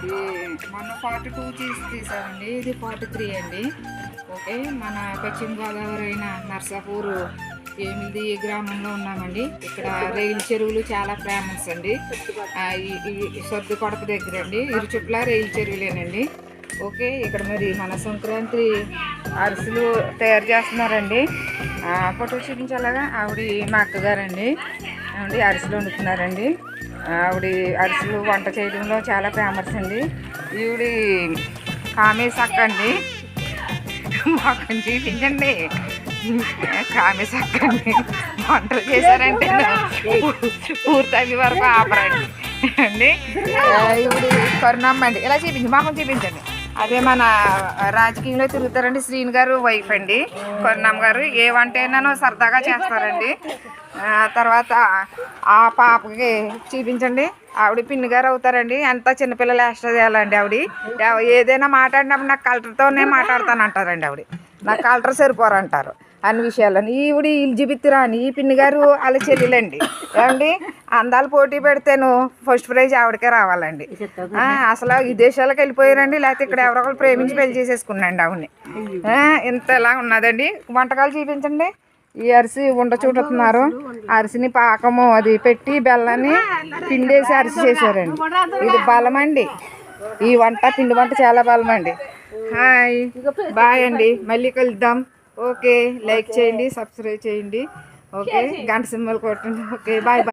ఈ మొన్న 42 తీసామండి, ఇది 43 అండి. ఓకే, మన పశ్చిమ గోదావరి అయిన నర్సాపూర్ ఏమిది గ్రామంలో ఉన్నామండి. ఇక్కడ రైలు చెరువులు చాలా ఫేమస్ అండి. సర్దు కొడక దగ్గర అండి, ఇరుచుట్ల రైలు చెరువులేనండి. ఓకే, ఇక్కడ మరి మన సంక్రాంతి అరిసెలు తయారు చేస్తున్నారండి. ఫోటో చూపించాలగా. ఆవిడ మా అక్కగారండి. ఏమండి అరిసెలు వండుతున్నారండి. ఆవిడ అరిసెలు వంట చేయడంలో చాలా ఫేమస్ అండి. ఈవిడ కామేశ్ అక్క అండి. మాకు చూపించండి. కామేశ్ అక్క అండి వంటలు చేశారంటే పూర్తి వరకు ఆపరండి అండి. ఈవిడ కరుణమ్మ అండి. ఇలా చూపించండి, మాకు చూపించండి. అదే మన రాజకీయంలో తిరుగుతారండి, శ్రీని గారు వైఫ్ అండి. కరుణమ్మ గారు ఏ వంట అయినా సరదాగా చేస్తారండి. తర్వాత ఆ పాపకి చూపించండి. ఆవిడ పిన్ని గారు అవుతారండి. అంతా చిన్నపిల్లలు ఎక్స్ట్రా చేయాలండి. ఆవిడ ఏదైనా మాట్లాడినప్పుడు నాకు కలెక్టర్తోనే మాట్లాడతానంటారండి. ఆవిడ నాకు కలెక్టర్ సరిపోరంటారు అన్ని విషయాలని. ఈవిడ ఎలిజబెత్ రాణి, ఈ పిన్ని గారు వాళ్ళ చెల్లెలండి. ఏమండి అందాలు పోటీ పెడితేను ఫస్ట్ ప్రైజ్ ఆవిడకే రావాలండి. అసలు విదేశాలకు వెళ్ళిపోయారండి, లేకపోతే ఇక్కడ ఎవరో ఒకరు ప్రేమించి పెళ్లి చేసేసుకున్నాండి ఆవిడని. ఇంత ఎలా ఉన్నదండి. వంటకాలు చూపించండి. ఈ అరిసి ఉండ చూడుతున్నారు. అరిసిని పాకము అది పెట్టి బెల్లాన్ని పిండేసి అరిసి చేశారండి. ఇది బలం అండి. ఈ వంట పిండి వంట చాలా బలం అండి. హాయ్, బాయ్ అండి, మళ్ళీ కలుద్దాం. ఓకే, లైక్ చేయండి, సబ్స్క్రైబ్ చేయండి. ఓకే, గంట సింబల్ కొట్టండి. Okay, bye bye.